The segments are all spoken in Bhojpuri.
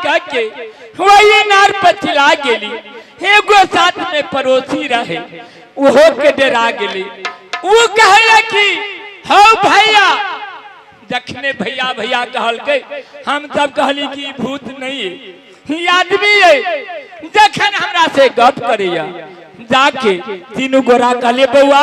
करके वही नार पर चिल्ला गेली। एगो साथ में पड़ोसी रहे वो के डरा गेली। वो कहला कि हो भैया जखने भैया भैया कहल के हम सब कहली कि भूत नहीं है आदमी है। जखन हमरा से गप करिया जाके तीनों गोरा कहले बउआ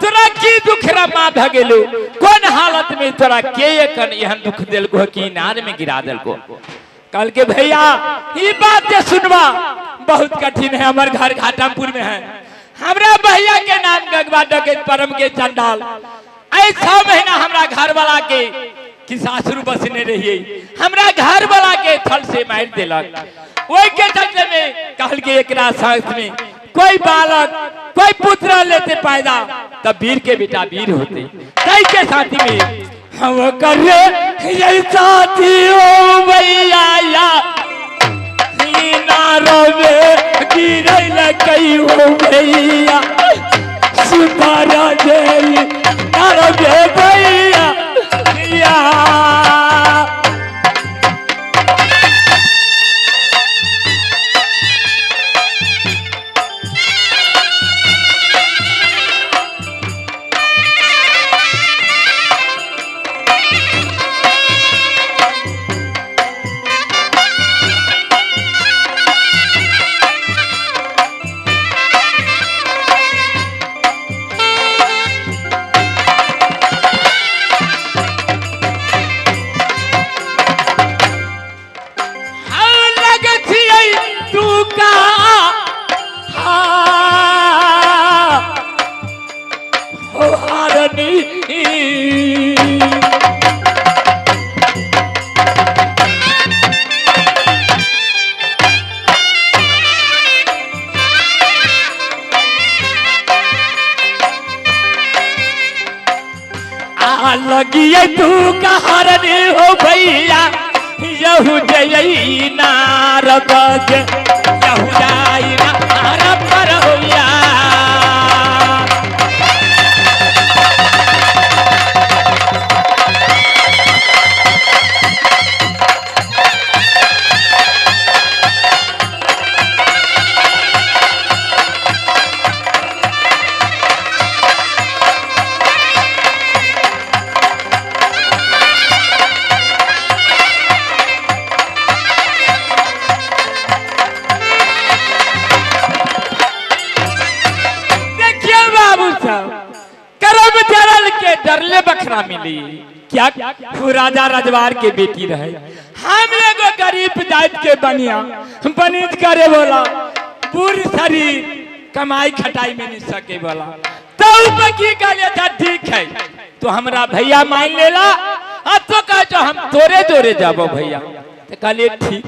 तोरा की दुख रमा भ गेलो कौन हालत में तोरा के कन एहन दुख देल को कि नार में गिरा देल को। कल के भैया ये बात से सुनवा बहुत कठिन है। हमार घर घाटमपुर में है। हमरा भैया के नाम गगवा डकैत परम के चंडाल ऐसा महीना हमरा घर वाला के कि सासुर बसने रहिए हमरा घर वाला के थल से मार देलक। वही के चलते में कहल के एकरा साथ में कोई बालक कोई पुत्र लेते पैदा तब वीर के बेटा वीर होते। कई के साथी में हम कर ये साथी हो भैया या नारो में गिरल कई हो भैया सुपारा जेल नारो में भैया या लगिए तू कहरन हो भैया यहू जई नार बज यहू जाई नार पर होया। डरले बखरा मिली क्या राजा रजवार के बेटी रहे। हम एगो गरीब जात के बनिया बनित करे बोला पूरी शरीर कमाई खटाई में नहीं सके बोला तो की कहले था ठीक है तो हमरा भैया मान लेला अब तो कह जो हम तोरे तोरे जाबो भैया तो कहले ठीक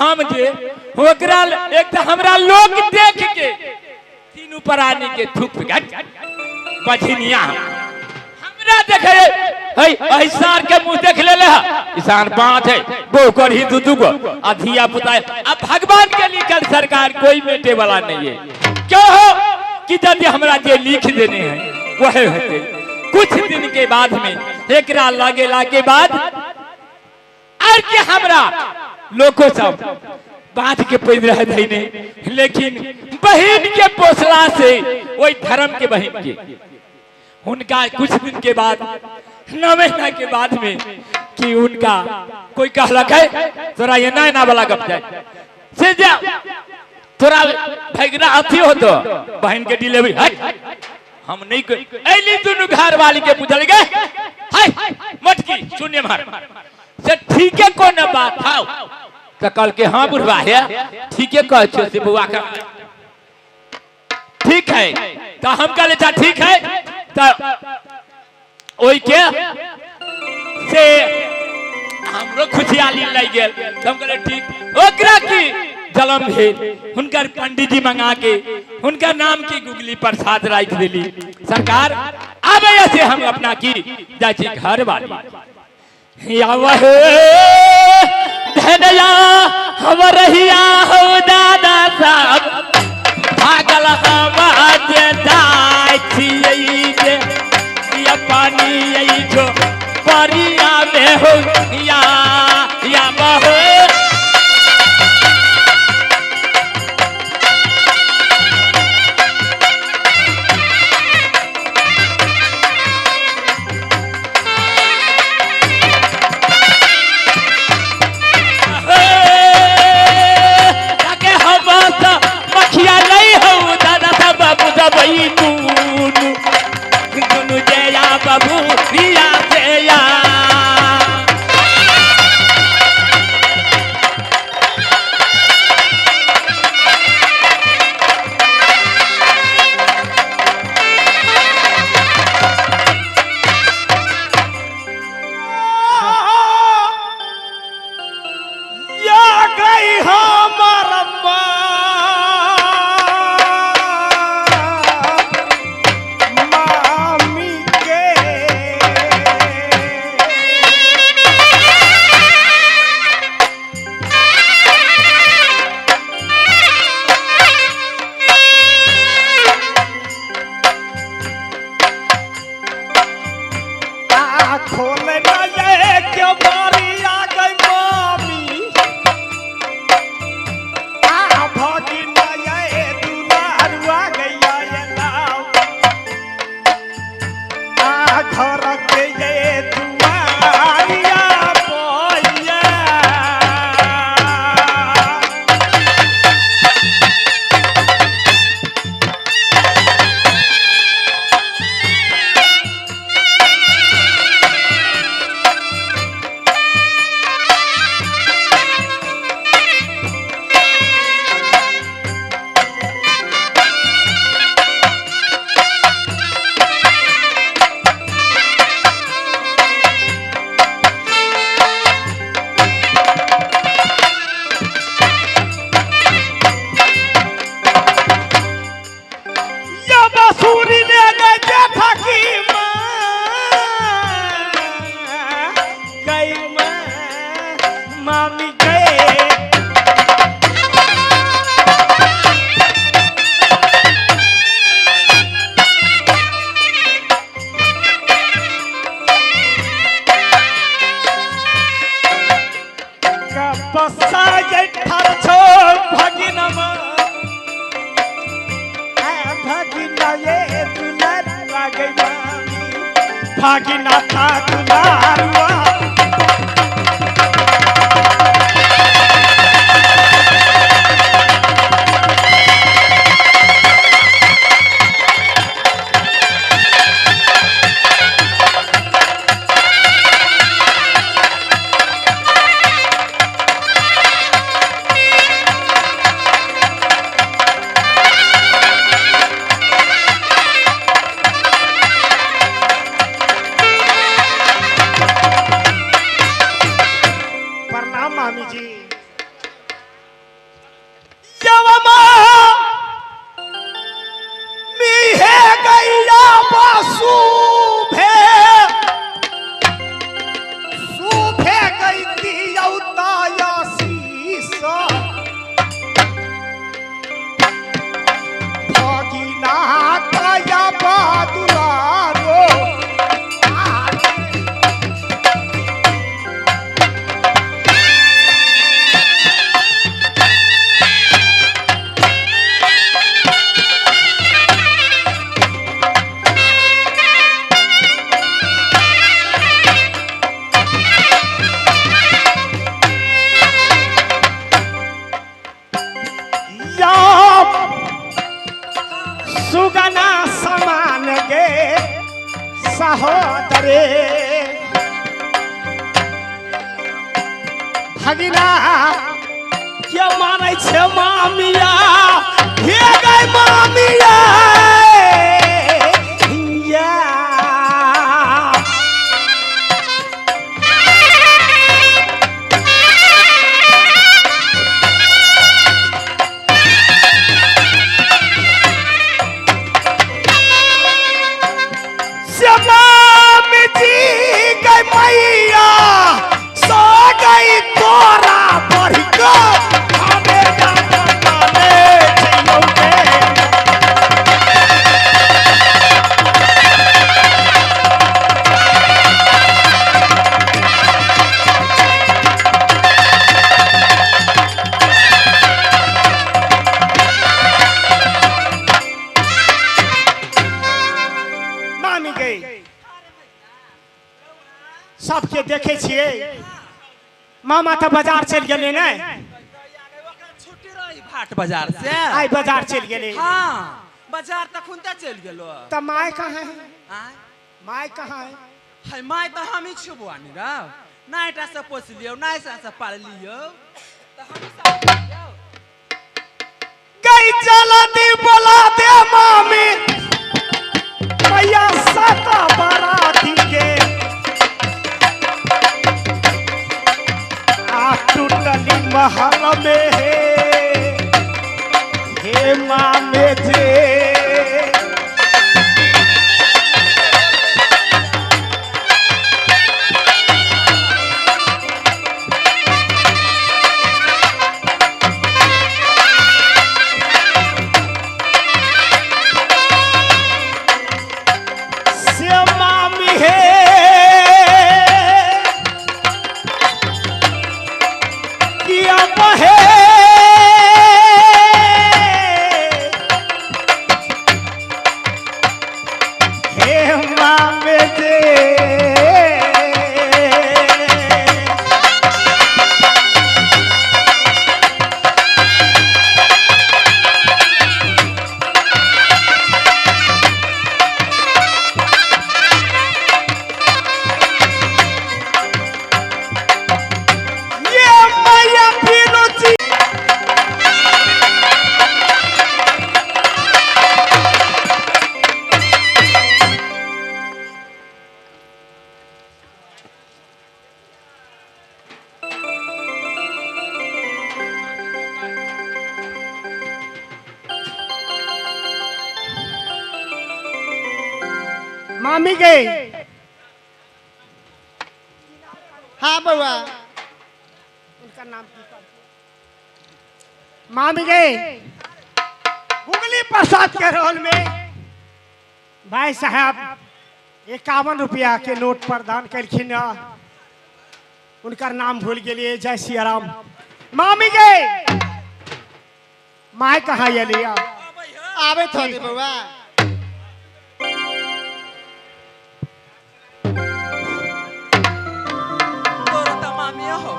हम जे ओकरा एक तो हमरा लोग देख के तीनों प्राणी के थूक बझनिया देखे ऐसा के मुंह देख ले ईशान पांच है वो कर ही दू गो अधिया पुता है। अब भगवान के लिखल सरकार कोई बेटे वाला नहीं है क्यों हो कि यदि हमरा जे लिख देने हैं वह होते। कुछ दिन के बाद में एकरा लागेला के बाद और के हमरा लोगों सब बात के पैद रह धैने लेकिन बहन के पोसला से वही धर्म के बहन के उनका कुछ दिन के बाद 9 महीना के बाद में कि उनका कोई कहलक है तोरा ये ना वाला गप जाए से जा तोरा भगना अथी हो तो बहन के डिलीवरी हम नहीं ऐली दोनों घर वाली के पूछल गए हाय मटकी शून्य मार से ठीक है कौन बात था तो कल के हाँ बुढ़वा है ठीक है कह से बुआ का ठीक है तो हम कहले था ठीक है तो ओई के से हमरो खुशियाली लग गेल तो हम कहले ठीक ओकरा की जलम भेल हुनकर पंडित जी मंगा के हुनका नाम की गुगली प्रसाद राख देली सरकार अब ऐसे हम अपना की जाची घर वाली या वह धनया हम रहिया हो दादा साहब भागल हम आज जाय छियै जे या पानी यही जो परिया में हो या बहो मामी गए बसा ये ठार छो भगिनमा भगिना ये दुलार लागे मामी भगिना था दुलारुआ मामी जी यवमा मीहे गैया बासु भे सुभे गई दियौताया सीसा भगिना काया बादुलारो सुगना समान गे सहोदरे भगिना क्या माने छे मामिया हे गई मामिया मैया सो गई तोरा बढ़ गो हमें जाना माने मामी गई सबके देखे छिए मामा तो बाजार चल गए ने छुट्टी रही भाट बाजार से आई बाजार चल गए हां बाजार तक खुनता चल गेलो त माय कहां है आय माय कहां है हाय माय त हम ही छुबवानी रा नाइटा से पोस लियो नाइ से पाल लियो त हम सब गई चला दी बोला दे मामी मैया सता बाराती के टूटली महल में हे मामे जे से मामी है किया बहे मामी गई। हाँ बउआ उनका नाम की कर मामी गए गुगली प्रसाद के रोल में भाई साहब 51 रुपया के नोट प्रदान करखिन उनका नाम भूल गए जय सिया राम मामी गए माय कहाँ ये लिया आवे थोड़ी बउआ तोरा तो मामी हो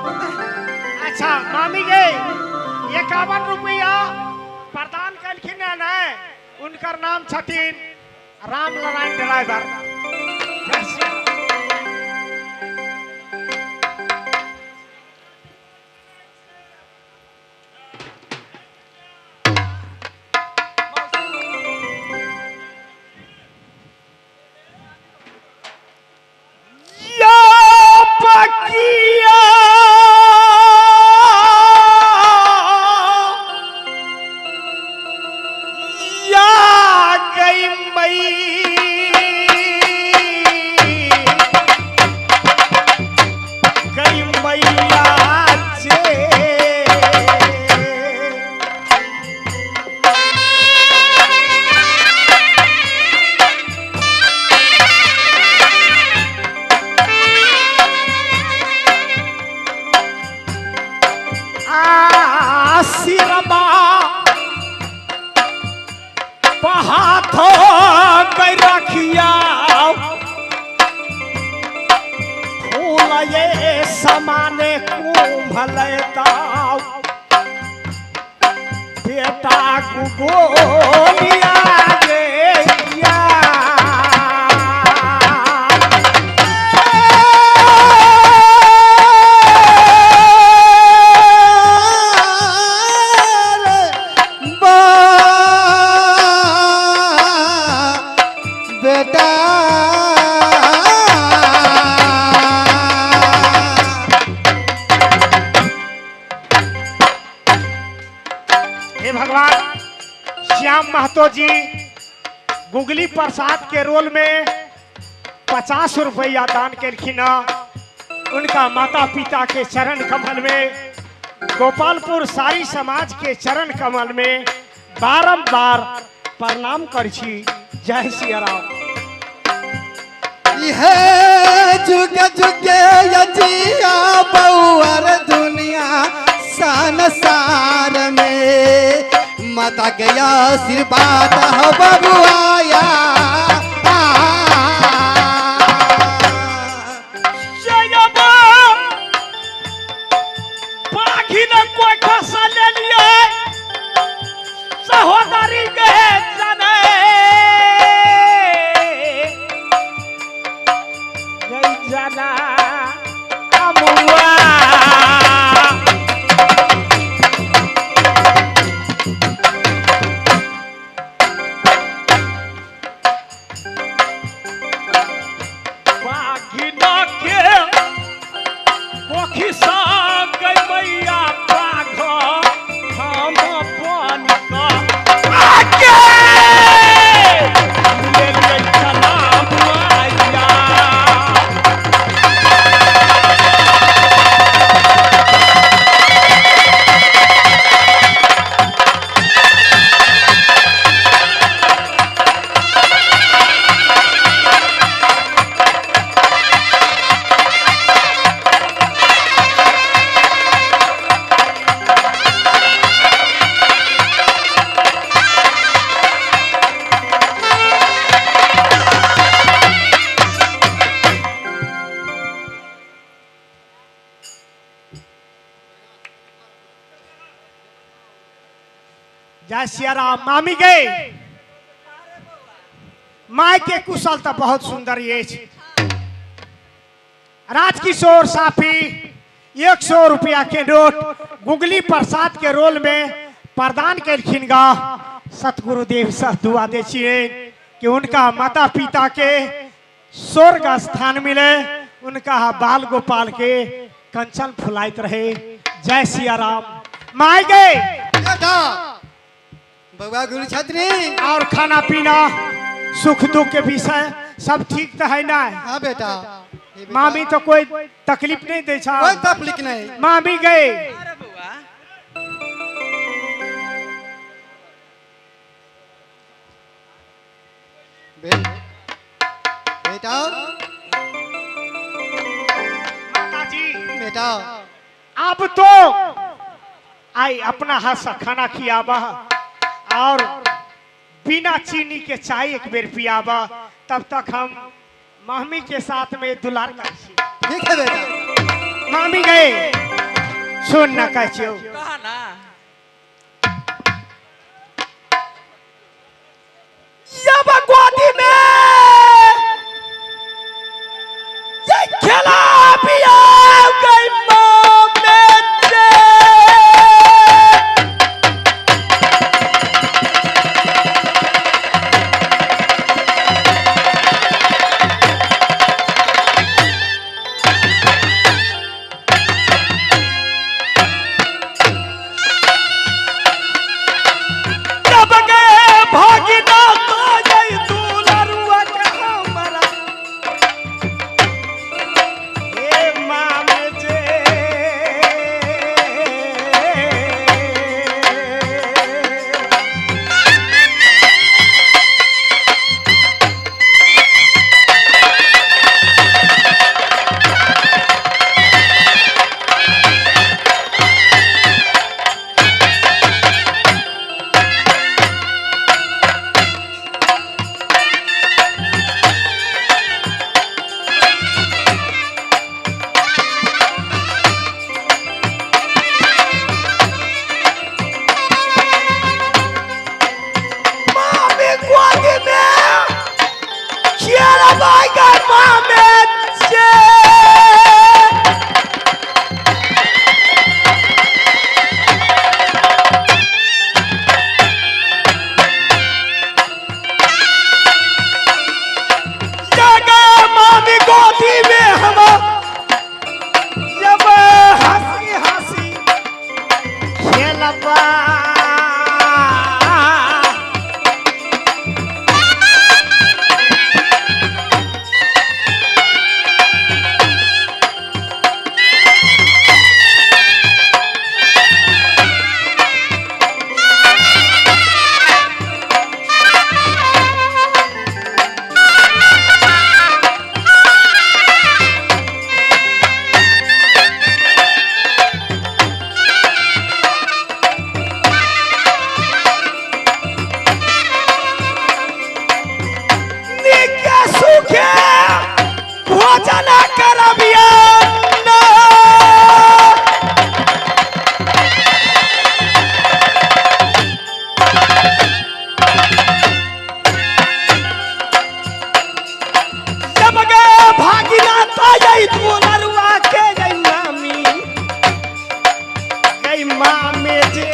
अच्छा मामी गए 51 रुपया प्रदान करखिन न उनकर नाम छथिन राम नारायण ड्राइवर जय सिया राम। समाने कुंभलता बेटा गुगोलिया गे या बेटा भगवान श्याम महतो जी गुगली प्रसाद के रोल में 50 रुपया दान करखिन उनका माता पिता के चरण कमल में गोपालपुर सारी समाज के चरण कमल में बारंबार प्रणाम करछी जय सिया राम। यह जुगे जुगे यजिया बउअर दुनिया संसार में माता के आशीर्वाद हो बबुआया सहोदरी गए जाने जाना जय सिया राम। मामी गए माय के कुशल तो बहुत सुंदर ये राजकिशोर साफी 100 रुपया के नोट गुगली प्रसाद के रोल में प्रदान करखिन गा सतगुरुदेव सह दुआ दे कि उनका माता पिता के स्वर्ग स्थान मिले उनका बाल गोपाल के कंचन फुलाइत रहे जय सिया राम। माय गए बउआ गुरु छत्री और खाना पीना सुख दुख के विषय सब ठीक तो है ना। हाँ बेटा मामी तो कोई तकलीफ नहीं दे छा कोई तकलीफ नहीं मामी गए अरे बुआ बेटा माताजी बेटा अब तो आई अपना हाथ से खाना खियाबा और बिना चीनी के चाय एक बेर पियाबा तब तक हम मामी के साथ में दुलार कर ठीक है बेटा मामी गए सुन न कहो कहा ना जब गोदी में ये खेला पिया गई माँ मेरे जब गए भागीना तो जई दुलरुआ के हमरा हे मामी जे मामी गोदी में खेला भाई गई माँ मेरे जगह मामी गोदी में हम जब हंसी हंसी खेलबा निके सुखे भोजन करबिया ना जब गए भागिना तो जई दुलरुआ के गई मामी गई मामी जे